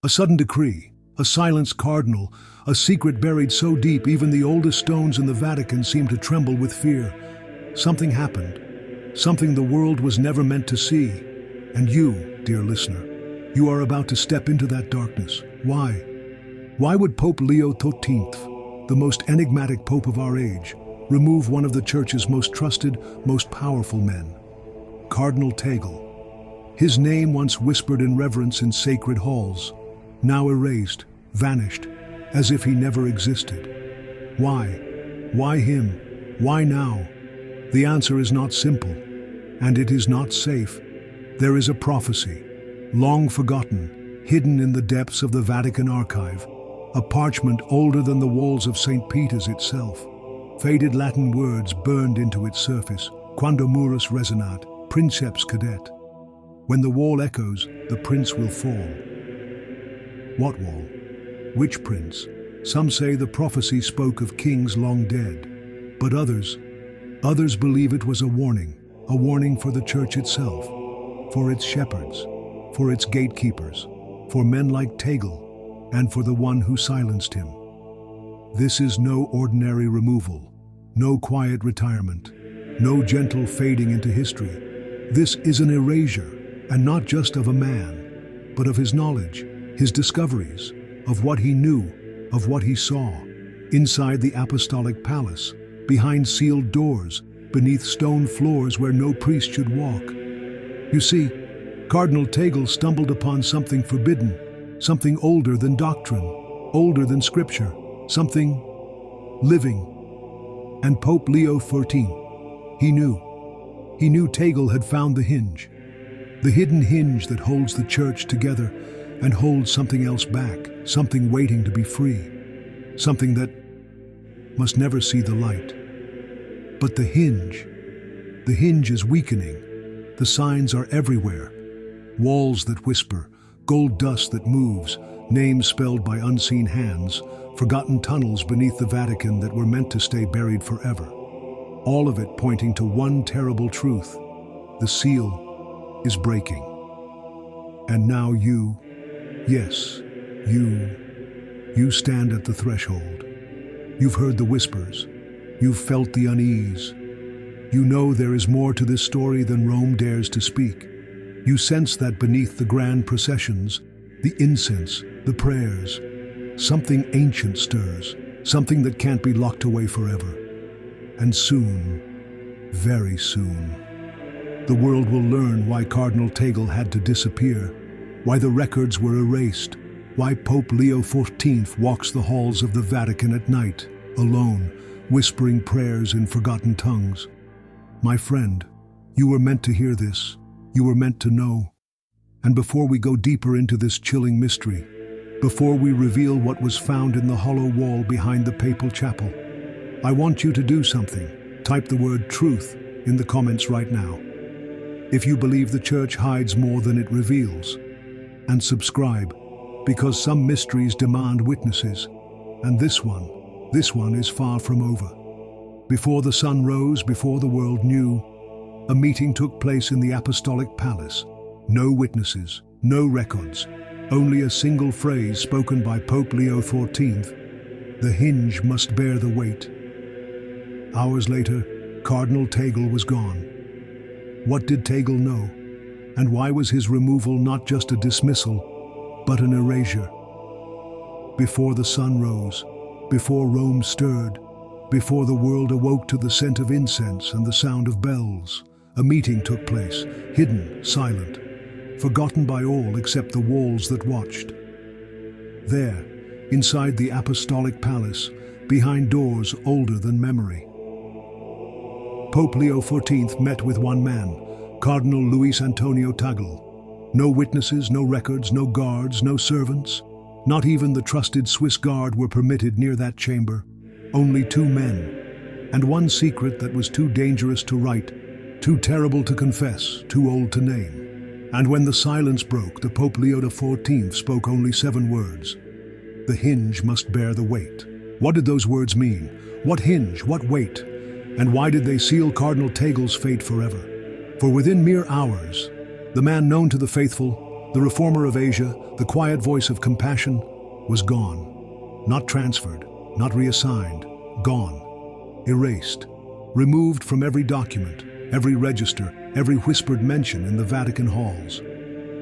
A sudden decree, a silenced cardinal, a secret buried so deep even the oldest stones in the Vatican seemed to tremble with fear. Something happened, something the world was never meant to see. And you, dear listener, you are about to step into that darkness. Why? Why would Pope Leo XIV, the most enigmatic pope of our age, remove one of the Church's most trusted, most powerful men? Cardinal Tagle. His name once whispered in reverence in sacred halls, now erased, vanished, as if he never existed. Why? Why him? Why now? The answer is not simple, and it is not safe. There is a prophecy, long forgotten, hidden in the depths of the Vatican archive, a parchment older than the walls of St. Peter's itself. Faded Latin words burned into its surface, quando murus resonat, princeps cadet. When the wall echoes, the prince will fall. What wall? Which prince? Some say the prophecy spoke of kings long dead, but others believe it was a warning for the Church itself, for its shepherds, for its gatekeepers, for men like Tagle, and for the one who silenced him. This is no ordinary removal, no quiet retirement, no gentle fading into history. This is an erasure, and not just of a man, but of his knowledge, his discoveries, of what he knew, of what he saw, inside the apostolic palace, behind sealed doors, beneath stone floors where no priest should walk. You see, Cardinal Tagle stumbled upon something forbidden, something older than doctrine, older than scripture, something living. And Pope Leo XIV, he knew Tagle had found the hinge, the hidden hinge that holds the Church together and holds something else back, something waiting to be free, something that must never see the light. But the hinge is weakening. The signs are everywhere. Walls that whisper, gold dust that moves, names spelled by unseen hands, forgotten tunnels beneath the Vatican that were meant to stay buried forever. All of it pointing to one terrible truth. The seal is breaking. And now you, yes, you stand at the threshold. You've heard the whispers. You've felt the unease. You know there is more to this story than Rome dares to speak. You sense that beneath the grand processions, the incense, the prayers, something ancient stirs, something that can't be locked away forever. And soon, very soon, the world will learn why Cardinal Tagle had to disappear, why the records were erased, why Pope Leo XIV walks the halls of the Vatican at night, alone, whispering prayers in forgotten tongues. My friend, you were meant to hear this. You were meant to know. And before we go deeper into this chilling mystery, before we reveal what was found in the hollow wall behind the papal chapel, I want you to do something. Type the word truth in the comments right now. If you believe the Church hides more than it reveals. And subscribe, because some mysteries demand witnesses. And this one is far from over. Before the sun rose, before the world knew, a meeting took place in the apostolic palace. No witnesses, no records, only a single phrase spoken by Pope Leo XIV. The hinge must bear the weight. Hours later, Cardinal Tagle was gone. What did Tagle know? And why was his removal not just a dismissal, but an erasure? Before the sun rose, before Rome stirred, before the world awoke to the scent of incense and the sound of bells, a meeting took place, hidden, silent, forgotten by all except the walls that watched. There, inside the apostolic palace, behind doors older than memory, Pope Leo XIV met with one man, Cardinal Luis Antonio Tagle. No witnesses, no records, no guards, no servants. Not even the trusted Swiss guard were permitted near that chamber. Only two men, and one secret that was too dangerous to write, too terrible to confess, too old to name. And when the silence broke, the Pope Leo XIV spoke only 7 words. The hinge must bear the weight. What did those words mean? What hinge? What weight? And why did they seal Cardinal Tagle's fate forever? For within mere hours, the man known to the faithful, The reformer of Asia, the quiet voice of compassion, was gone. Not transferred, not reassigned, gone. Erased. Removed from every document, every register, every whispered mention in the Vatican halls.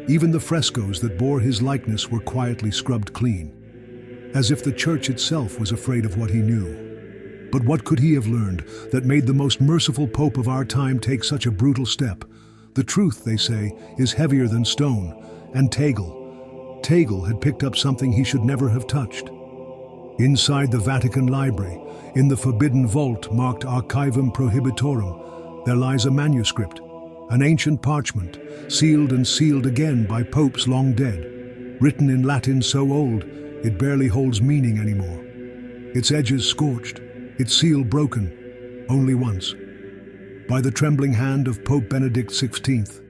Even the frescoes that bore his likeness were quietly scrubbed clean, as if the church itself was afraid of what he knew. But what could he have learned that made the most merciful pope of our time take such a brutal step? The truth, they say, is heavier than stone, and Tagle had picked up something he should never have touched. Inside the Vatican library, in the forbidden vault marked Archivum Prohibitorum, there lies a manuscript, an ancient parchment, sealed and sealed again by popes long dead, written in Latin so old it barely holds meaning anymore. Its edges scorched, its seal broken, only once, by the trembling hand of Pope Benedict XVI.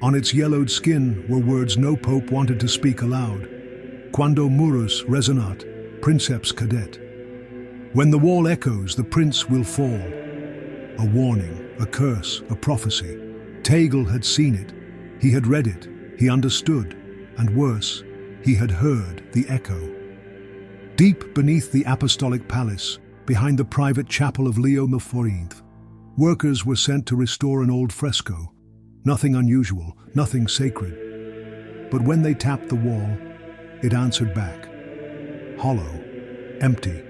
On its yellowed skin were words no pope wanted to speak aloud. Quando murus resonat, princeps cadet. When the wall echoes, the prince will fall. A warning, a curse, a prophecy. Tagle had seen it, he had read it, he understood, and worse, he had heard the echo. Deep beneath the apostolic palace, behind the private chapel of Leo XIV, workers were sent to restore an old fresco. Nothing unusual, nothing sacred. But when they tapped the wall, it answered back. Hollow, empty,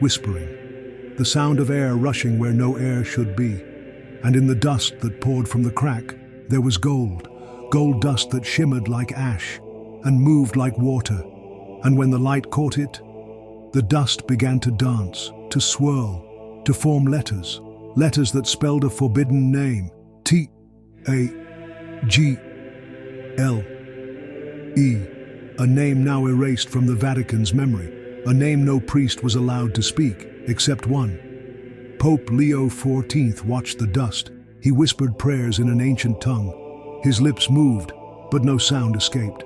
whispering, the sound of air rushing where no air should be. And in the dust that poured from the crack, there was gold dust that shimmered like ash and moved like water. And when the light caught it, the dust began to dance, to swirl, to form letters that spelled a forbidden name, Tagle, a name now erased from the Vatican's memory, a name no priest was allowed to speak, except one. Pope Leo XIV watched the dust. He whispered prayers in an ancient tongue. His lips moved, but no sound escaped.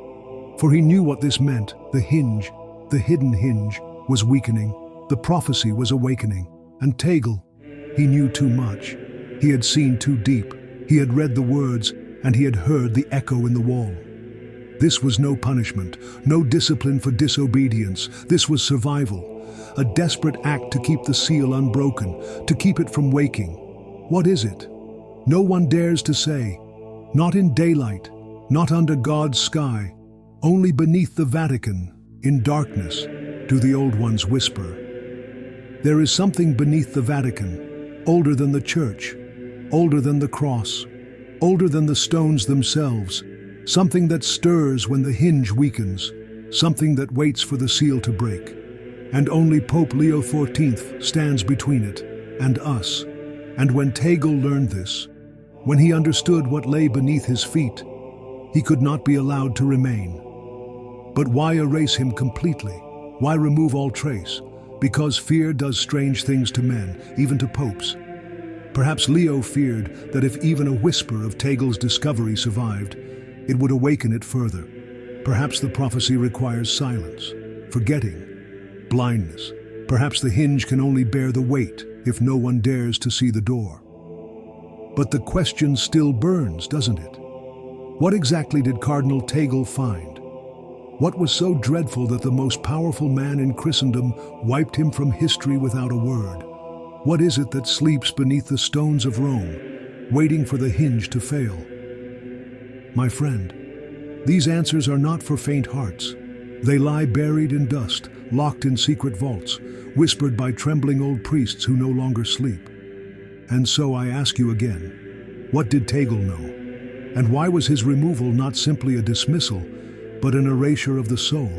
For he knew what this meant. The hinge, the hidden hinge, was weakening. The prophecy was awakening. And Tagle, he knew too much. He had seen too deep. He had read the words, and he had heard the echo in the wall. This was no punishment, no discipline for disobedience. This was survival. A desperate act to keep the seal unbroken, to keep it from waking. What is it? No one dares to say. Not in daylight, not under God's sky, only beneath the Vatican, in darkness, do the old ones whisper. There is something beneath the Vatican, older than the church, older than the cross, older than the stones themselves, something that stirs when the hinge weakens, something that waits for the seal to break. And only Pope Leo XIV stands between it and us. And when Tagle learned this, when he understood what lay beneath his feet, he could not be allowed to remain. But why erase him completely? Why remove all trace? Because fear does strange things to men, even to popes. Perhaps Leo feared that if even a whisper of Tagle's discovery survived, it would awaken it further. Perhaps the prophecy requires silence, forgetting, blindness. Perhaps the hinge can only bear the weight if no one dares to see the door. But the question still burns, doesn't it? What exactly did Cardinal Tagle find? What was so dreadful that the most powerful man in Christendom wiped him from history without a word? What is it that sleeps beneath the stones of Rome, waiting for the hinge to fail? My friend, these answers are not for faint hearts. They lie buried in dust, locked in secret vaults, whispered by trembling old priests who no longer sleep. And so I ask you again, what did Tagle know? And why was his removal not simply a dismissal, but an erasure of the soul?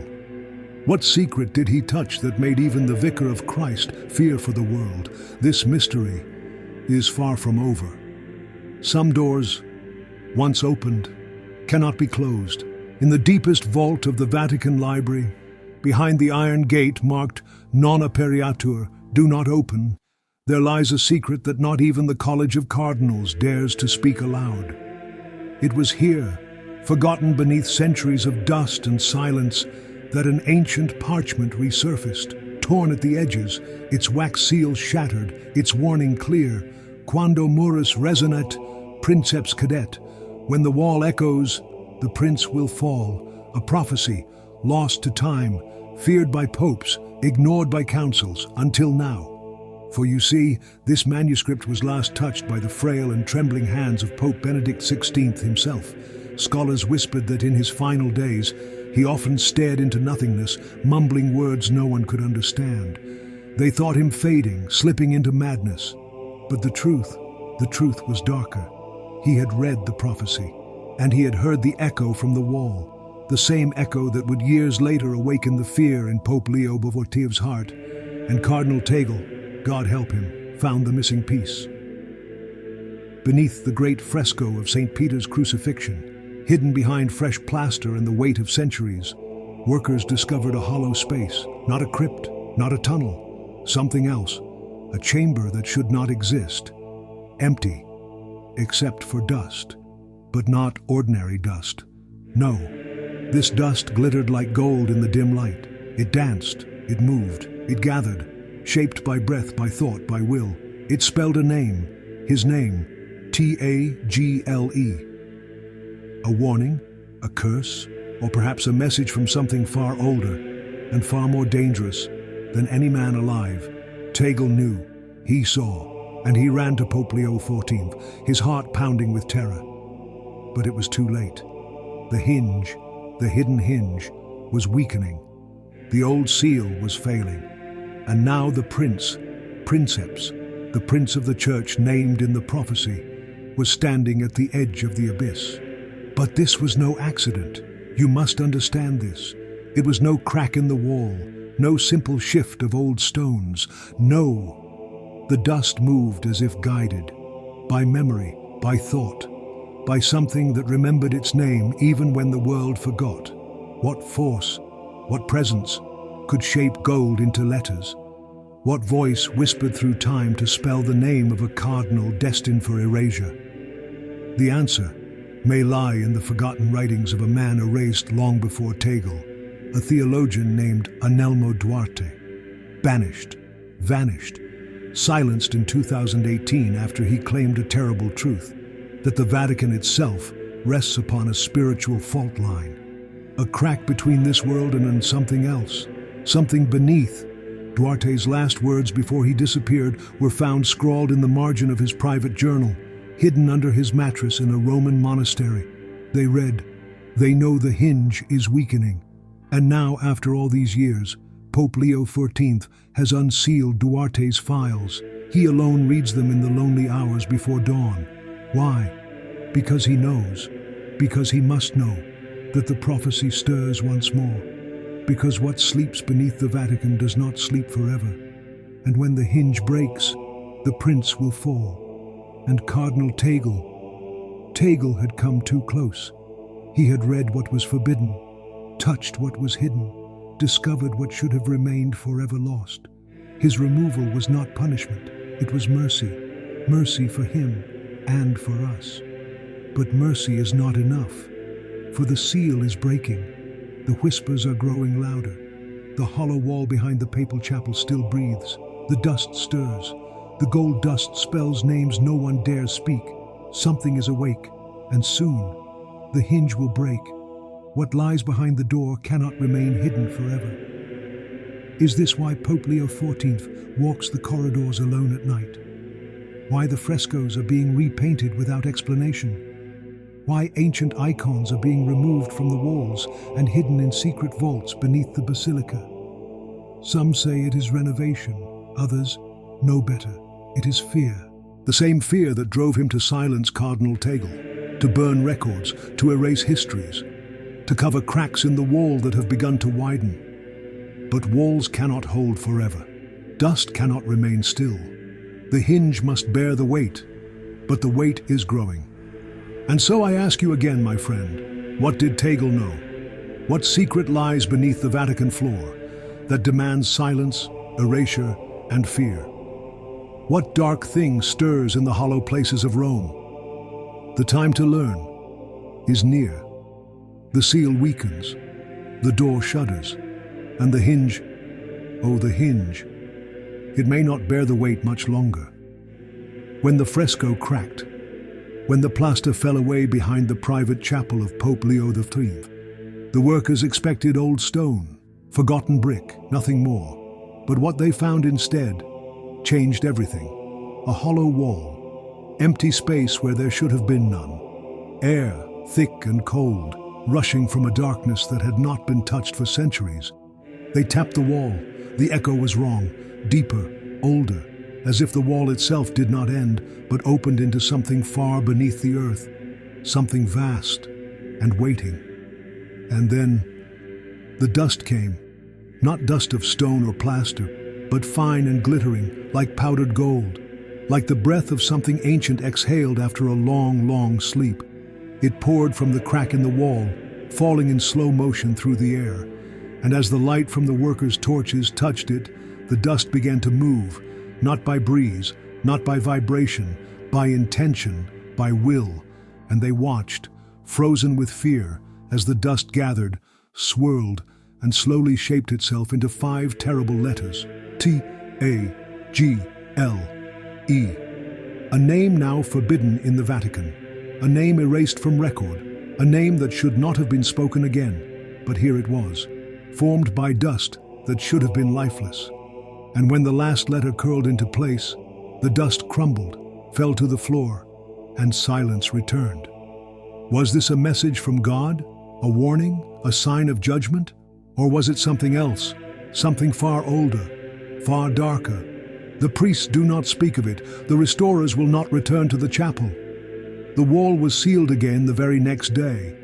What secret did he touch that made even the Vicar of Christ fear for the world? This mystery is far from over. Some doors, once opened, cannot be closed. In the deepest vault of the Vatican library, behind the iron gate marked Non Aperiatur, do not open, there lies a secret that not even the College of Cardinals dares to speak aloud. It was here, forgotten beneath centuries of dust and silence, that an ancient parchment resurfaced, torn at the edges, its wax seal shattered, its warning clear. Quando murus resonat, princeps cadet. When the wall echoes, The prince will fall, a prophecy, lost to time, feared by popes, ignored by councils, until now. For you see, this manuscript was last touched by the frail and trembling hands of Pope Benedict XVI himself. Scholars whispered that in his final days, he often stared into nothingness, mumbling words no one could understand. They thought him fading, slipping into madness. But the truth was darker. He had read the prophecy, and he had heard the echo from the wall, the same echo that would years later awaken the fear in Pope Leo XIV's heart. And Cardinal Tagle, God help him, found the missing piece. Beneath the great fresco of St. Peter's crucifixion, hidden behind fresh plaster and the weight of centuries, workers discovered a hollow space, not a crypt, not a tunnel, something else, a chamber that should not exist, empty, except for dust, but not ordinary dust. No, this dust glittered like gold in the dim light. It danced, it moved, it gathered, shaped by breath, by thought, by will. It spelled a name, his name, Tagle. A warning, a curse, or perhaps a message from something far older and far more dangerous than any man alive. Tagle knew, he saw, and he ran to Pope Leo XIV, his heart pounding with terror. But it was too late. The hinge, the hidden hinge, was weakening. The old seal was failing. And now the princeps, the prince of the church named in the prophecy, was standing at the edge of the abyss. But this was no accident. You must understand this. It was no crack in the wall, no simple shift of old stones. No, the dust moved as if guided, by memory, by thought, by something that remembered its name even when the world forgot. What force, what presence could shape gold into letters? What voice whispered through time to spell the name of a cardinal destined for erasure? The answer may lie in the forgotten writings of a man erased long before Tagle, a theologian named Anelmo Duarte. Banished, vanished, silenced in 2018 after he claimed a terrible truth, that the Vatican itself rests upon a spiritual fault line, a crack between this world and something else, something beneath. Duarte's last words before he disappeared were found scrawled in the margin of his private journal, hidden under his mattress in a Roman monastery. They read, "They know the hinge is weakening." And now, after all these years, Pope Leo XIV has unsealed Duarte's files. He alone reads them in the lonely hours before dawn. Why? Because he knows, because he must know, that the prophecy stirs once more. Because what sleeps beneath the Vatican does not sleep forever. And when the hinge breaks, the prince will fall. And Cardinal Tagle had come too close. He had read what was forbidden, touched what was hidden, discovered what should have remained forever lost. His removal was not punishment, it was mercy. Mercy for him and for us. But mercy is not enough, for the seal is breaking. The whispers are growing louder. The hollow wall behind the papal chapel still breathes. The dust stirs. The gold dust spells names no one dares speak. Something is awake, and soon the hinge will break. What lies behind the door cannot remain hidden forever. Is this why Pope Leo XIV walks the corridors alone at night? Why the frescoes are being repainted without explanation? Why ancient icons are being removed from the walls and hidden in secret vaults beneath the basilica? Some say it is renovation, others know better. It is fear. The same fear that drove him to silence Cardinal Tagle, to burn records, to erase histories, to cover cracks in the wall that have begun to widen. But walls cannot hold forever. Dust cannot remain still. The hinge must bear the weight, but the weight is growing. And so I ask you again, my friend, what did Tagle know? What secret lies beneath the Vatican floor that demands silence, erasure, and fear? What dark thing stirs in the hollow places of Rome? The time to learn is near. The seal weakens, the door shudders, and the hinge, oh the hinge, it may not bear the weight much longer. When the fresco cracked, when the plaster fell away behind the private chapel of Pope Leo XIV. The workers expected old stone, forgotten brick, nothing more. But what they found instead changed everything. A hollow wall, empty space where there should have been none. Air, thick and cold, rushing from a darkness that had not been touched for centuries. They tapped the wall. The echo was wrong, deeper, older, as if the wall itself did not end, but opened into something far beneath the earth, something vast and waiting. And then the dust came, not dust of stone or plaster, but fine and glittering, like powdered gold, like the breath of something ancient exhaled after a long, long sleep. It poured from the crack in the wall, falling in slow motion through the air, and as the light from the workers' torches touched it, the dust began to move, not by breeze, not by vibration, by intention, by will, and they watched, frozen with fear, as the dust gathered, swirled, and slowly shaped itself into 5 terrible letters: T-A-G-L-E. A name now forbidden in the Vatican, a name erased from record, a name that should not have been spoken again, but here it was, formed by dust that should have been lifeless. And when the last letter curled into place, the dust crumbled, fell to the floor, and silence returned. Was this a message from God? A warning? A sign of judgment? Or was it something else? Something far older, far darker? The priests do not speak of it. The restorers will not return to the chapel. The wall was sealed again the very next day,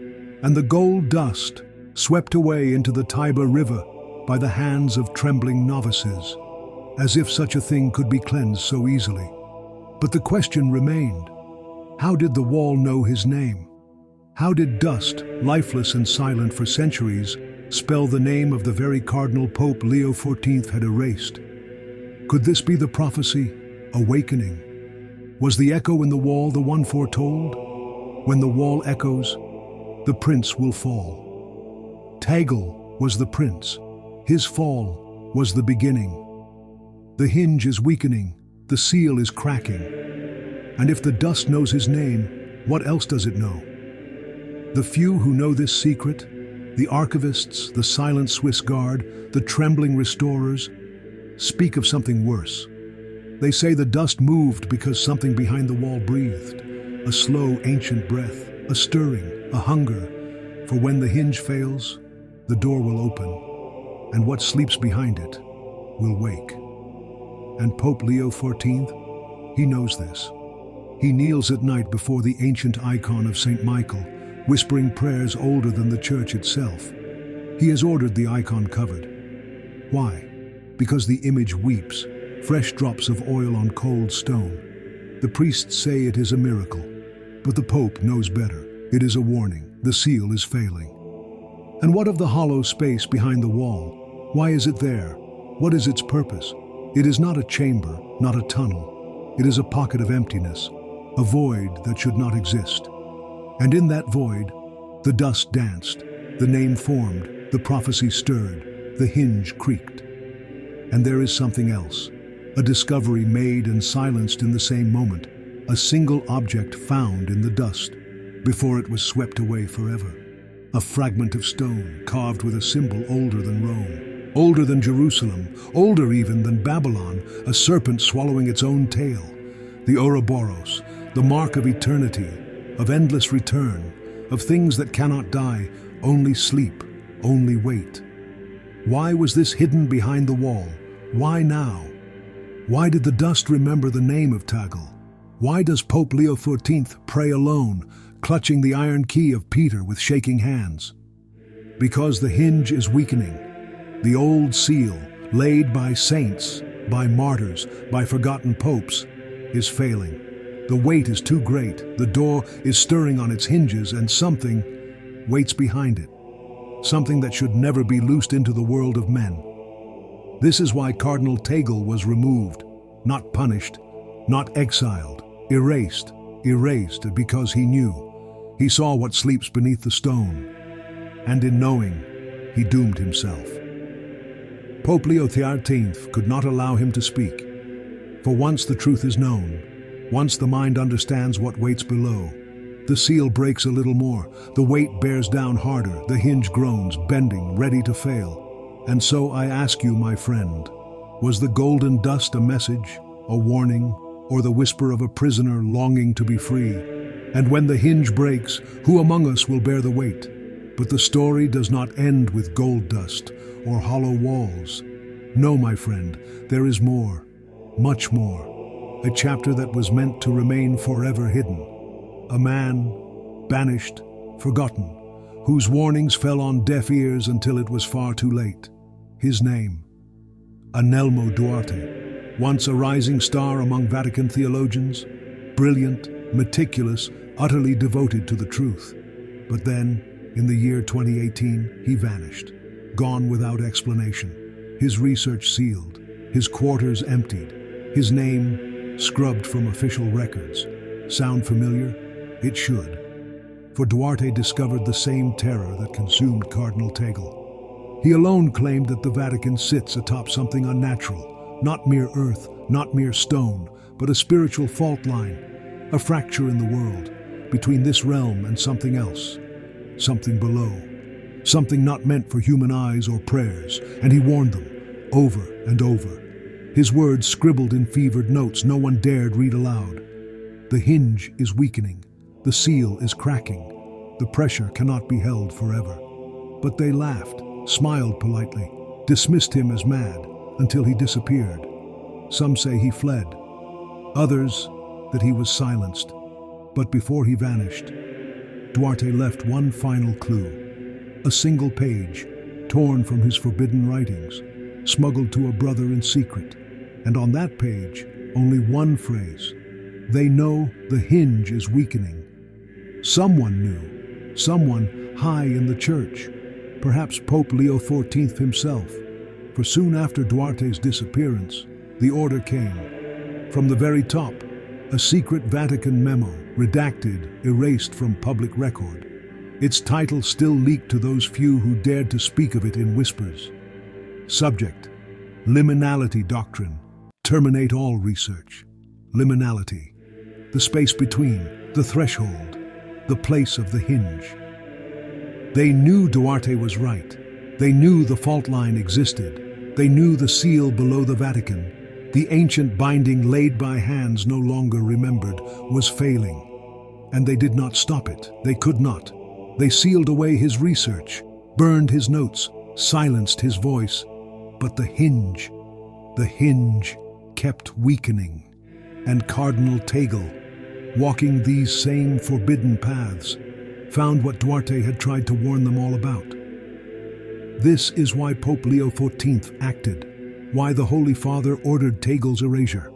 and the gold dust swept away into the Tiber River by the hands of trembling novices, as if such a thing could be cleansed so easily. But the question remained: how did the wall know his name? How did dust, lifeless and silent for centuries, spell the name of the very Cardinal Pope Leo XIV had erased? Could this be the prophecy, awakening? Was the echo in the wall the one foretold? When the wall echoes, the prince will fall. Tagle was the prince. His fall was the beginning. The hinge is weakening, the seal is cracking. And if the dust knows his name, what else does it know? The few who know this secret, the archivists, the silent Swiss guard, the trembling restorers, speak of something worse. They say the dust moved because something behind the wall breathed, a slow, ancient breath, a stirring, a hunger, for when the hinge fails, the door will open, and what sleeps behind it will wake. And Pope Leo XIV, he knows this. He kneels at night before the ancient icon of St. Michael, whispering prayers older than the church itself. He has ordered the icon covered. Why? Because the image weeps, fresh drops of oil on cold stone. The priests say it is a miracle, but the Pope knows better. It is a warning. The seal is failing. And what of the hollow space behind the wall? Why is it there? What is its purpose? It is not a chamber, not a tunnel. It is a pocket of emptiness, a void that should not exist. And in that void, the dust danced, the name formed, the prophecy stirred, the hinge creaked. And there is something else, a discovery made and silenced in the same moment, a single object found in the dust, before it was swept away forever. A fragment of stone carved with a symbol older than Rome, older than Jerusalem, older even than Babylon, a serpent swallowing its own tail, the Ouroboros, the mark of eternity, of endless return, of things that cannot die, only sleep, only wait. Why was this hidden behind the wall? Why now? Why did the dust remember the name of Tagle? Why does Pope Leo XIV pray alone, clutching the iron key of Peter with shaking hands? Because the hinge is weakening. The old seal, laid by saints, by martyrs, by forgotten popes, is failing. The weight is too great, the door is stirring on its hinges, and something waits behind it. Something that should never be loosed into the world of men. This is why Cardinal Tagle was removed, not punished, not exiled, erased, because he knew. He saw what sleeps beneath the stone, and in knowing, he doomed himself. Pope Leo XIV could not allow him to speak, for once the truth is known, Once the mind understands what waits below, the seal breaks a little more, the weight bears down harder, the hinge groans, bending, ready to fail. And so I ask you, my friend, was the golden dust a message, a warning, or the whisper of a prisoner longing to be free? And when the hinge breaks, who among us will bear the weight? But the story does not end with gold dust or hollow walls. No, my friend, there is more, much more. A chapter that was meant to remain forever hidden. A man, banished, forgotten, whose warnings fell on deaf ears until it was far too late. His name, Anelmo Duarte, once a rising star among Vatican theologians, brilliant, meticulous, utterly devoted to the truth. But then, in the year 2018, he vanished, gone without explanation. His research sealed, his quarters emptied, his name scrubbed from official records. Sound familiar? It should. For Duarte discovered the same terror that consumed Cardinal Tagle. He alone claimed that the Vatican sits atop something unnatural, not mere earth, not mere stone, but a spiritual fault line, a fracture in the world, between this realm and something else, something below, something not meant for human eyes or prayers, and he warned them, over and over. His words scribbled in fevered notes no one dared read aloud. The hinge is weakening, the seal is cracking, the pressure cannot be held forever. But they laughed, smiled politely, dismissed him as mad, until he disappeared. Some say he fled, others that he was silenced. But before he vanished, Duarte left one final clue, a single page, torn from his forbidden writings, smuggled to a brother in secret, and on that page, only one phrase: they know the hinge is weakening. Someone knew, someone high in the church, perhaps Pope Leo XIV himself, for soon after Duarte's disappearance, the order came. From the very top, a secret Vatican memo, redacted, erased from public record. Its title still leaked to those few who dared to speak of it in whispers. Subject: liminality doctrine. Terminate all research. Liminality. The space between, the threshold, the place of the hinge. They knew Duarte was right. They knew the fault line existed. They knew the seal below the Vatican, the ancient binding laid by hands no longer remembered, was failing. And they did not stop it. They could not. They sealed away his research, burned his notes, silenced his voice. But the hinge kept weakening. And Cardinal Tagle, walking these same forbidden paths, found what Duarte had tried to warn them all about. This is why Pope Leo XIV acted, why the Holy Father ordered Tagle's erasure,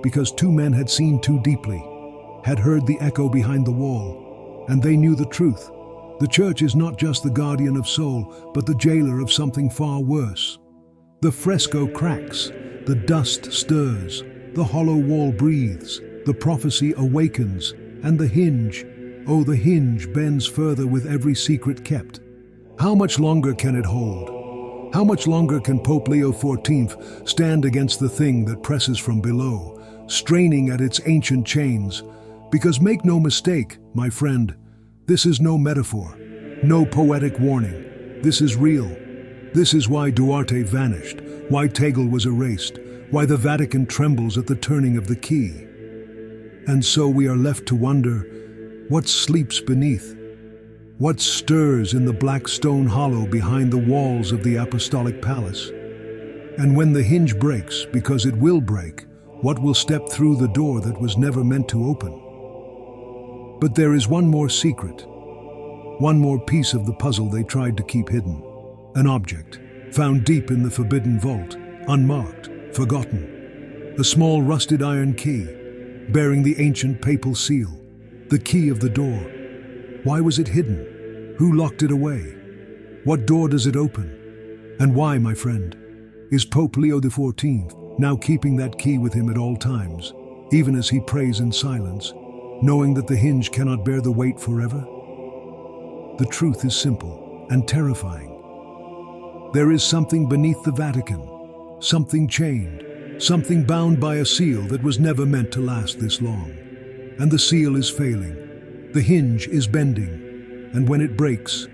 because two men had seen too deeply, had heard the echo behind the wall, and they knew the truth. The Church is not just the guardian of soul, but the jailer of something far worse. The fresco cracks, the dust stirs, the hollow wall breathes, the prophecy awakens, and the hinge, oh, the hinge bends further with every secret kept. How much longer can it hold? How much longer can Pope Leo XIV stand against the thing that presses from below, straining at its ancient chains? Because make no mistake, my friend, this is no metaphor, no poetic warning. This is real. This is why Duarte vanished, why Tagle was erased, why the Vatican trembles at the turning of the key. And so we are left to wonder, what sleeps beneath? What stirs in the black stone hollow behind the walls of the Apostolic Palace? And when the hinge breaks, because it will break, what will step through the door that was never meant to open? But there is one more secret, one more piece of the puzzle they tried to keep hidden. An object, found deep in the forbidden vault, unmarked, forgotten. A small rusted iron key, bearing the ancient papal seal, the key of the door. Why was it hidden? Who locked it away? What door does it open? And why, my friend, is Pope Leo XIV now keeping that key with him at all times, even as he prays in silence, knowing that the hinge cannot bear the weight forever? The truth is simple and terrifying. There is something beneath the Vatican, something chained, something bound by a seal that was never meant to last this long. And the seal is failing, the hinge is bending, and when it breaks,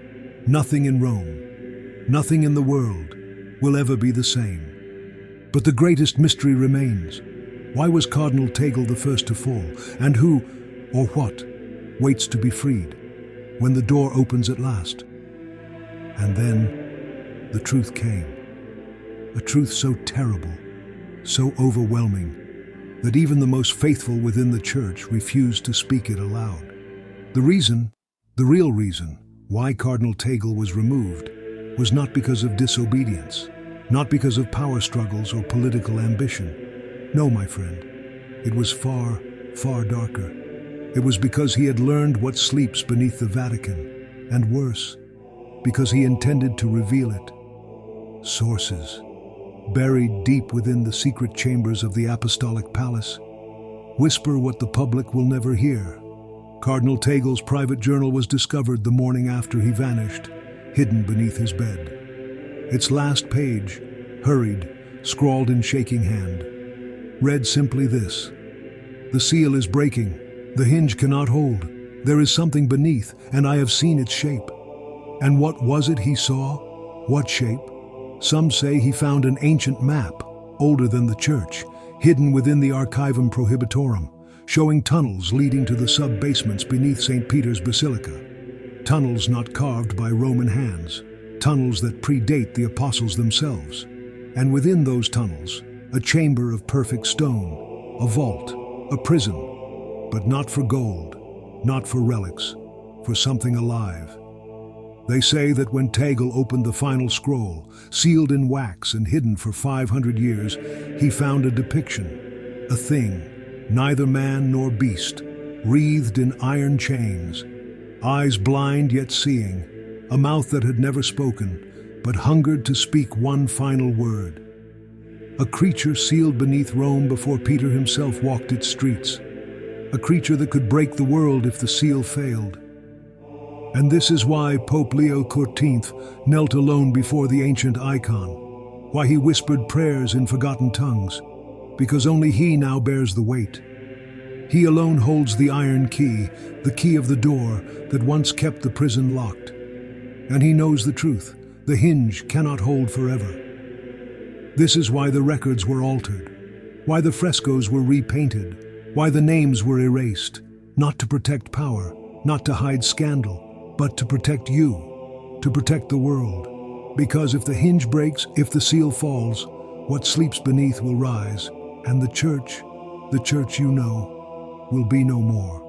nothing in Rome, nothing in the world, will ever be the same. But the greatest mystery remains. Why was Cardinal Tagle the first to fall, and who, or what, waits to be freed when the door opens at last? And then the truth came, a truth so terrible, so overwhelming, that even the most faithful within the Church refused to speak it aloud. The real reason, why Cardinal Tagle was removed was not because of disobedience, not because of power struggles or political ambition. No, my friend, it was far, far darker. It was because he had learned what sleeps beneath the Vatican, and worse, because he intended to reveal it. Sources, buried deep within the secret chambers of the Apostolic Palace, whisper what the public will never hear. Cardinal Tagle's private journal was discovered the morning after he vanished, hidden beneath his bed. Its last page, hurried, scrawled in shaking hand, read simply this: "The seal is breaking, the hinge cannot hold. There is something beneath, and I have seen its shape." And what was it he saw? What shape? Some say he found an ancient map, older than the Church, hidden within the Archivum Prohibitorum, showing tunnels leading to the sub-basements beneath St. Peter's Basilica. Tunnels not carved by Roman hands, tunnels that predate the apostles themselves. And within those tunnels, a chamber of perfect stone, a vault, a prison, but not for gold, not for relics, for something alive. They say that when Tagle opened the final scroll, sealed in wax and hidden for 500 years, he found a depiction, a thing, neither man nor beast, wreathed in iron chains, eyes blind yet seeing, a mouth that had never spoken, but hungered to speak one final word. A creature sealed beneath Rome before Peter himself walked its streets. A creature that could break the world if the seal failed. And this is why Pope Leo XIV knelt alone before the ancient icon, why he whispered prayers in forgotten tongues, because only he now bears the weight. He alone holds the iron key, the key of the door that once kept the prison locked. And he knows the truth, the hinge cannot hold forever. This is why the records were altered, why the frescoes were repainted, why the names were erased, not to protect power, not to hide scandal, but to protect you, to protect the world. Because if the hinge breaks, if the seal falls, what sleeps beneath will rise, and the church you know, will be no more.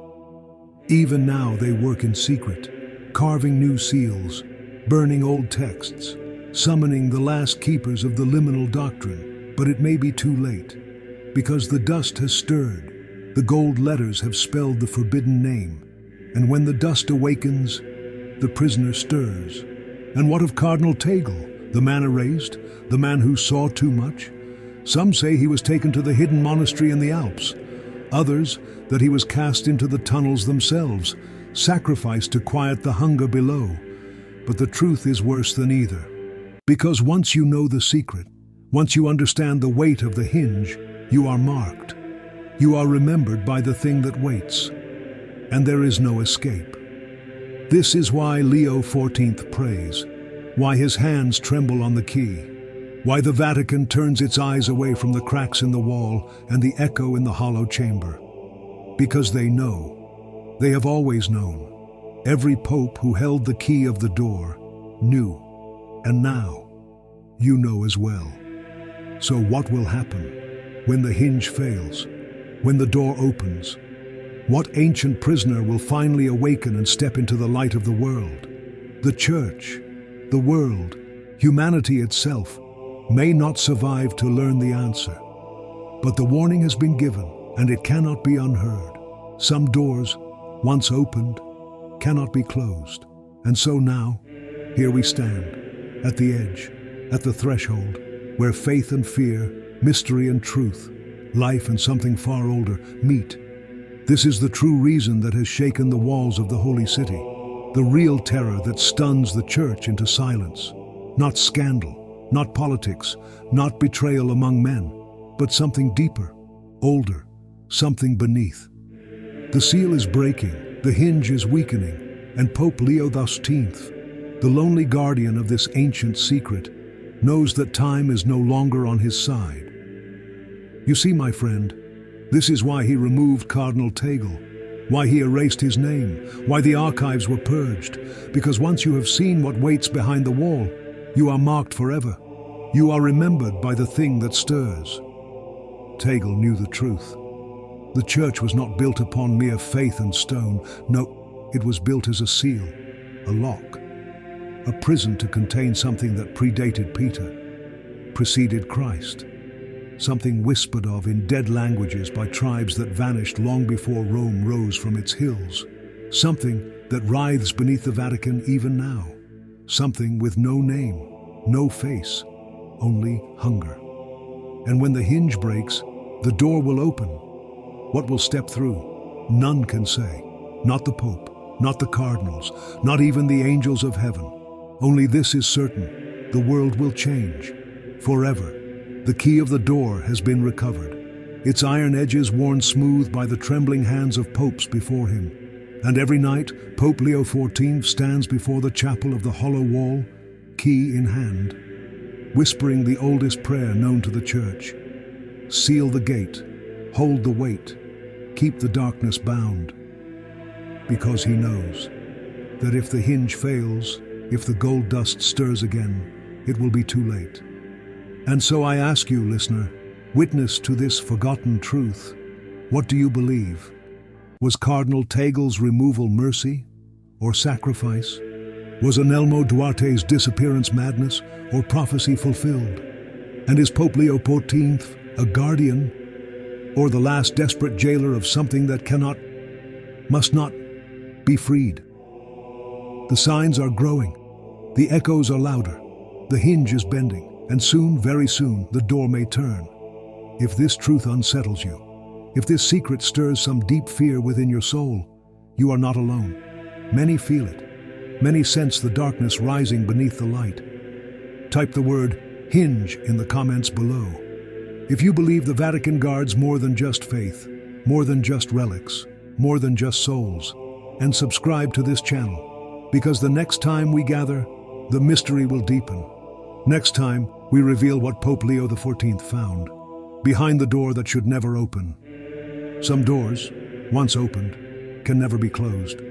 Even now they work in secret, carving new seals, burning old texts, summoning the last keepers of the liminal doctrine. But it may be too late, because the dust has stirred, the gold letters have spelled the forbidden name, and when the dust awakens, the prisoner stirs. And what of Cardinal Tagle, the man erased, the man who saw too much? Some say he was taken to the hidden monastery in the Alps. Others, that he was cast into the tunnels themselves, sacrificed to quiet the hunger below. But the truth is worse than either. Because once you know the secret, once you understand the weight of the hinge, you are marked. You are remembered by the thing that waits. And there is no escape. This is why Leo XIV prays, why his hands tremble on the key, why the Vatican turns its eyes away from the cracks in the wall and the echo in the hollow chamber. Because they know. They have always known. Every pope who held the key of the door knew. And now, you know as well. So what will happen when the hinge fails, when the door opens? What ancient prisoner will finally awaken and step into the light of the world? The church, the world, humanity itself may not survive to learn the answer. But the warning has been given, and it cannot be unheard. Some doors, once opened, cannot be closed. And so now, here we stand, at the edge, at the threshold, where faith and fear, mystery and truth, life and something far older meet. This is the true reason that has shaken the walls of the holy city, the real terror that stuns the church into silence. Not scandal, not politics, not betrayal among men, but something deeper, older, something beneath. The seal is breaking, the hinge is weakening, and Pope Leo XIV, the lonely guardian of this ancient secret, knows that time is no longer on his side. You see, my friend, this is why he removed Cardinal Tagle, why he erased his name, why the archives were purged, because once you have seen what waits behind the wall, you are marked forever. You are remembered by the thing that stirs. Tagle knew the truth. The church was not built upon mere faith and stone. No, it was built as a seal, a lock, a prison to contain something that predated Peter, preceded Christ, something whispered of in dead languages by tribes that vanished long before Rome rose from its hills, something that writhes beneath the Vatican even now, something with no name, no face, only hunger. And when the hinge breaks, the door will open. What will step through? None can say. Not the Pope, not the cardinals, not even the angels of heaven. Only this is certain: the world will change, forever. The key of the door has been recovered, its iron edges worn smooth by the trembling hands of popes before him. And every night, Pope Leo XIV stands before the chapel of the hollow wall, key in hand, whispering the oldest prayer known to the church. Seal the gate, hold the weight, keep the darkness bound. Because he knows that if the hinge fails, if the gold dust stirs again, it will be too late. And so I ask you, listener, witness to this forgotten truth, what do you believe? Was Cardinal Tagle's removal mercy or sacrifice? Was Anelmo Duarte's disappearance madness or prophecy fulfilled? And is Pope Leo XIV a guardian or the last desperate jailer of something that must not be freed? The signs are growing, the echoes are louder, the hinge is bending, and soon, very soon, the door may turn. If this truth unsettles you, if this secret stirs some deep fear within your soul, you are not alone. Many feel it. Many sense the darkness rising beneath the light. Type the word hinge in the comments below. If you believe the Vatican guards more than just faith, more than just relics, more than just souls, and subscribe to this channel, because the next time we gather, the mystery will deepen. Next time, we reveal what Pope Leo XIV found, behind the door that should never open. Some doors, once opened, can never be closed.